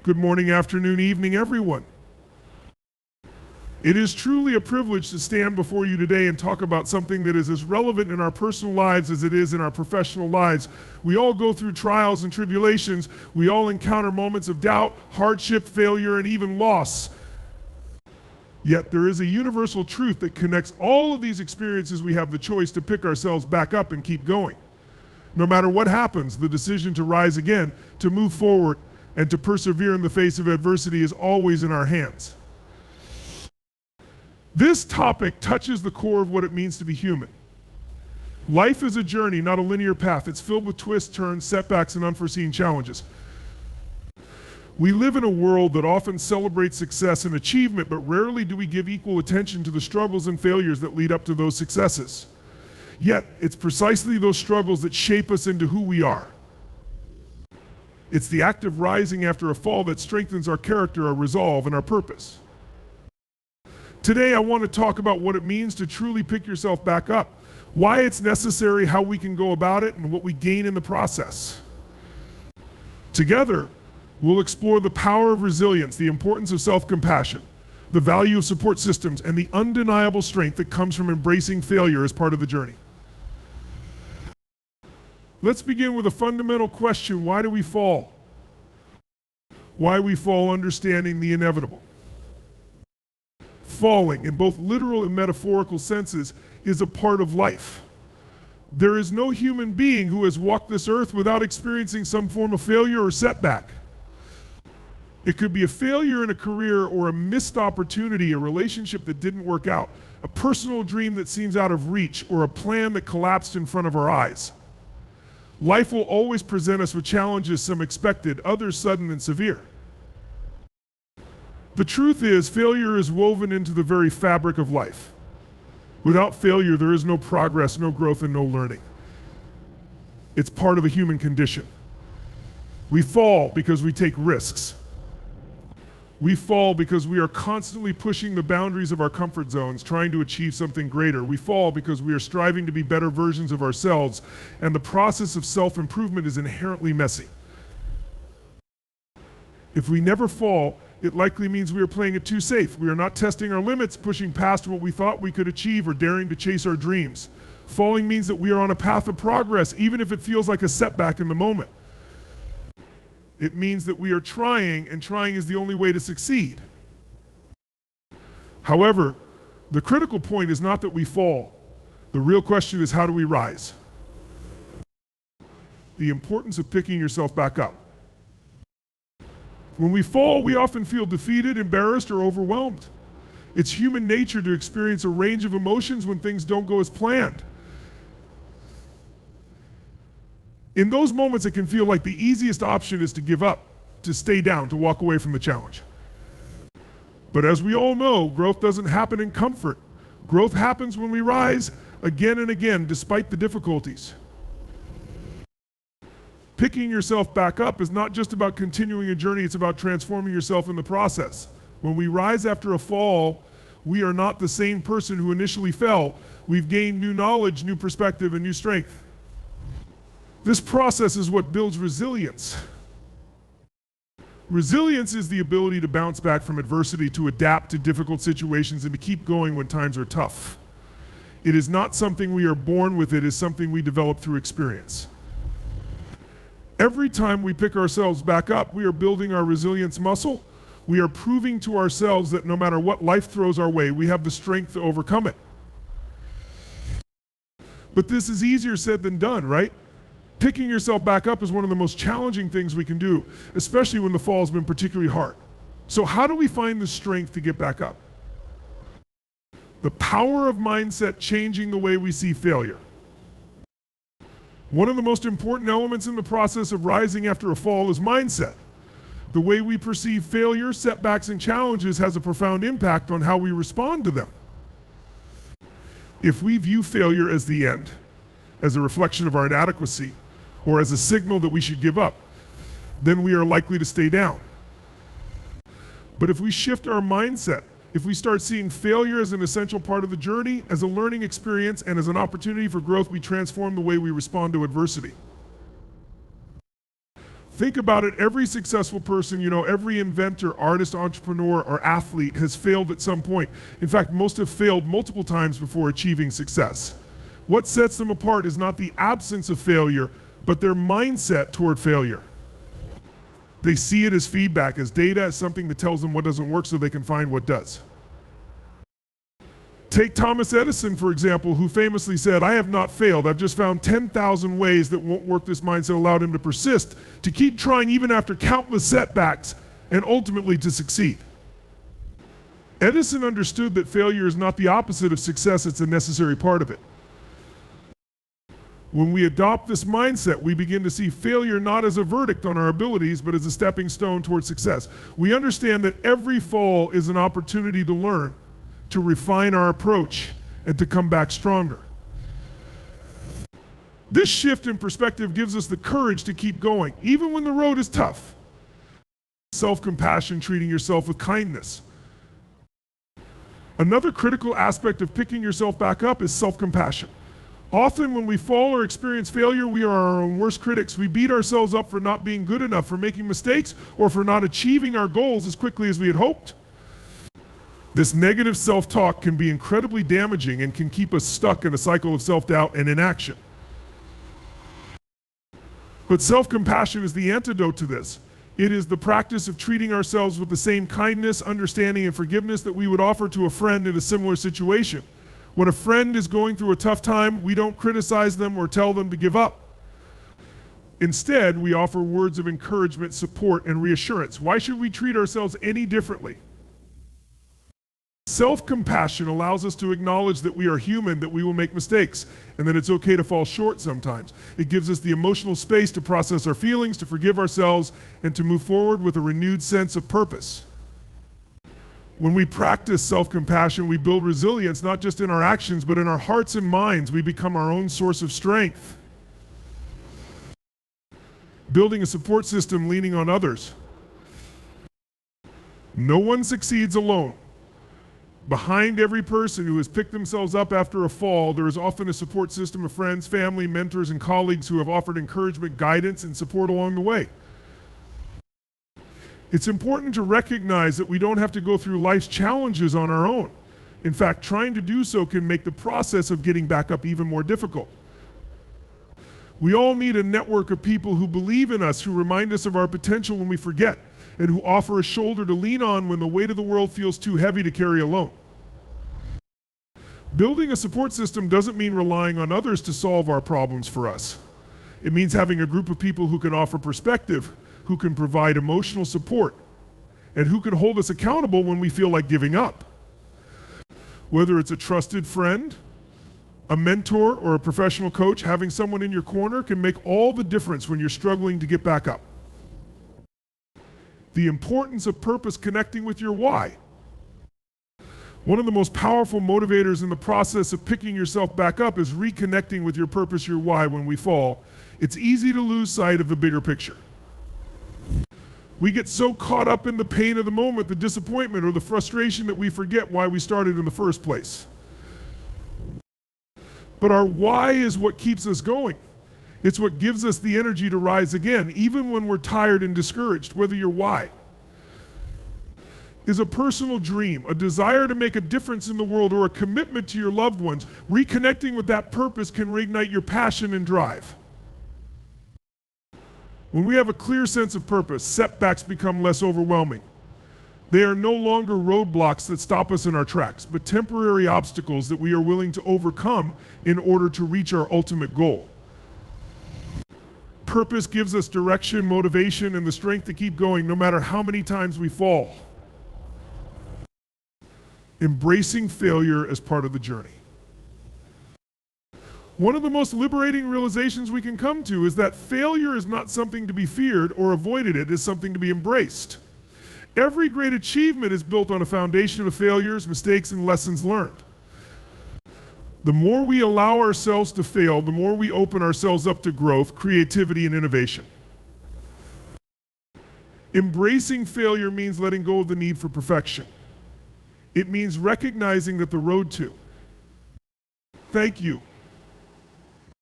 Good morning, afternoon, evening, everyone. It is truly a privilege to stand before you today and talk about something that is as relevant in our personal lives as it is in our professional lives. We all go through trials and tribulations. We all encounter moments of doubt, hardship, failure, and even loss. Yet there is a universal truth that connects all of these experiences. We have the choice to pick ourselves back up and keep going. No matter what happens, the decision to rise again, to move forward, and to persevere in the face of adversity is always in our hands. This topic touches the core of what it means to be human. Life is a journey, not a linear path. It's filled with twists, turns, setbacks, and unforeseen challenges. We live in a world that often celebrates success and achievement, but rarely do we give equal attention to the struggles and failures that lead up to those successes. Yet, it's precisely those struggles that shape us into who we are. It's the act of rising after a fall that strengthens our character, our resolve, and our purpose. Today, I want to talk about what it means to truly pick yourself back up, why it's necessary, how we can go about it, and what we gain in the process. Together, we'll explore the power of resilience, the importance of self-compassion, the value of support systems, and the undeniable strength that comes from embracing failure as part of the journey. Let's begin with a fundamental question. Why do we fall? Why we fall, understanding the inevitable. Falling, in both literal and metaphorical senses, is a part of life. There is no human being who has walked this earth without experiencing some form of failure or setback. It could be a failure in a career or a missed opportunity, a relationship that didn't work out, a personal dream that seems out of reach, or a plan that collapsed in front of our eyes. Life will always present us with challenges, some expected, others sudden and severe. The truth is, failure is woven into the very fabric of life. Without failure, there is no progress, no growth, and no learning. It's part of a human condition. We fall because we take risks. We fall because we are constantly pushing the boundaries of our comfort zones, trying to achieve something greater. We fall because we are striving to be better versions of ourselves, and the process of self-improvement is inherently messy. If we never fall, it likely means we are playing it too safe. We are not testing our limits, pushing past what we thought we could achieve, or daring to chase our dreams. Falling means that we are on a path of progress, even if it feels like a setback in the moment. It means that we are trying, and trying is the only way to succeed. However, the critical point is not that we fall. The real question is, how do we rise? The importance of picking yourself back up. When we fall, we often feel defeated, embarrassed, or overwhelmed. It's human nature to experience a range of emotions when things don't go as planned. In those moments, it can feel like the easiest option is to give up, to stay down, to walk away from the challenge. But as we all know, growth doesn't happen in comfort. Growth happens when we rise again and again, despite the difficulties. Picking yourself back up is not just about continuing a journey, it's about transforming yourself in the process. When we rise after a fall, we are not the same person who initially fell. We've gained new knowledge, new perspective, and new strength. This process is what builds resilience. Resilience is the ability to bounce back from adversity, to adapt to difficult situations, and to keep going when times are tough. It is not something we are born with, it is something we develop through experience. Every time we pick ourselves back up, we are building our resilience muscle. We are proving to ourselves that no matter what life throws our way, we have the strength to overcome it. But this is easier said than done, right? Picking yourself back up is one of the most challenging things we can do, especially when the fall has been particularly hard. So how do we find the strength to get back up? The power of mindset changing the way we see failure. One of the most important elements in the process of rising after a fall is mindset. The way we perceive failure, setbacks, and challenges has a profound impact on how we respond to them. If we view failure as the end, as a reflection of our inadequacy, or as a signal that we should give up, then we are likely to stay down. But if we shift our mindset, if we start seeing failure as an essential part of the journey, as a learning experience, and as an opportunity for growth, we transform the way we respond to adversity. Think about it, every successful person, every inventor, artist, entrepreneur, or athlete has failed at some point. In fact, most have failed multiple times before achieving success. What sets them apart is not the absence of failure, but their mindset toward failure. They see it as feedback, as data, as something that tells them what doesn't work so they can find what does. Take Thomas Edison, for example, who famously said, "I have not failed. I've just found 10,000 ways that won't work." This mindset allowed him to persist, to keep trying even after countless setbacks, and ultimately to succeed. Edison understood that failure is not the opposite of success, it's a necessary part of it. When we adopt this mindset, we begin to see failure not as a verdict on our abilities, but as a stepping stone towards success. We understand that every fall is an opportunity to learn, to refine our approach, and to come back stronger. This shift in perspective gives us the courage to keep going, even when the road is tough. Self-compassion, treating yourself with kindness. Another critical aspect of picking yourself back up is self-compassion. Often when we fall or experience failure, we are our own worst critics. We beat ourselves up for not being good enough, for making mistakes, or for not achieving our goals as quickly as we had hoped. This negative self-talk can be incredibly damaging and can keep us stuck in a cycle of self-doubt and inaction. But self-compassion is the antidote to this. It is the practice of treating ourselves with the same kindness, understanding, and forgiveness that we would offer to a friend in a similar situation. When a friend is going through a tough time, we don't criticize them or tell them to give up. Instead, we offer words of encouragement, support, and reassurance. Why should we treat ourselves any differently? Self-compassion allows us to acknowledge that we are human, that we will make mistakes, and that it's okay to fall short sometimes. It gives us the emotional space to process our feelings, to forgive ourselves, and to move forward with a renewed sense of purpose. When we practice self-compassion, we build resilience not just in our actions, but in our hearts and minds. We become our own source of strength. Building a support system, leaning on others. No one succeeds alone. Behind every person who has picked themselves up after a fall, there is often a support system of friends, family, mentors, and colleagues who have offered encouragement, guidance, and support along the way. It's important to recognize that we don't have to go through life's challenges on our own. In fact, trying to do so can make the process of getting back up even more difficult. We all need a network of people who believe in us, who remind us of our potential when we forget, and who offer a shoulder to lean on when the weight of the world feels too heavy to carry alone. Building a support system doesn't mean relying on others to solve our problems for us. It means having a group of people who can offer perspective, who can provide emotional support, and who can hold us accountable when we feel like giving up. Whether it's a trusted friend, a mentor, or a professional coach, having someone in your corner can make all the difference when you're struggling to get back up. The importance of purpose connecting with your why. One of the most powerful motivators in the process of picking yourself back up is reconnecting with your purpose, your why when we fall. It's easy to lose sight of the bigger picture. We get so caught up in the pain of the moment, the disappointment, or the frustration that we forget why we started in the first place. But our why is what keeps us going. It's what gives us the energy to rise again, even when we're tired and discouraged. Whether your why is a personal dream, a desire to make a difference in the world, or a commitment to your loved ones, reconnecting with that purpose can reignite your passion and drive. When we have a clear sense of purpose, setbacks become less overwhelming. They are no longer roadblocks that stop us in our tracks, but temporary obstacles that we are willing to overcome in order to reach our ultimate goal. Purpose gives us direction, motivation, and the strength to keep going no matter how many times we fall. Embracing failure as part of the journey. One of the most liberating realizations we can come to is that failure is not something to be feared or avoided, it is something to be embraced. Every great achievement is built on a foundation of failures, mistakes, and lessons learned. The more we allow ourselves to fail, the more we open ourselves up to growth, creativity, and innovation. Embracing failure means letting go of the need for perfection. It means recognizing that the road to, thank you,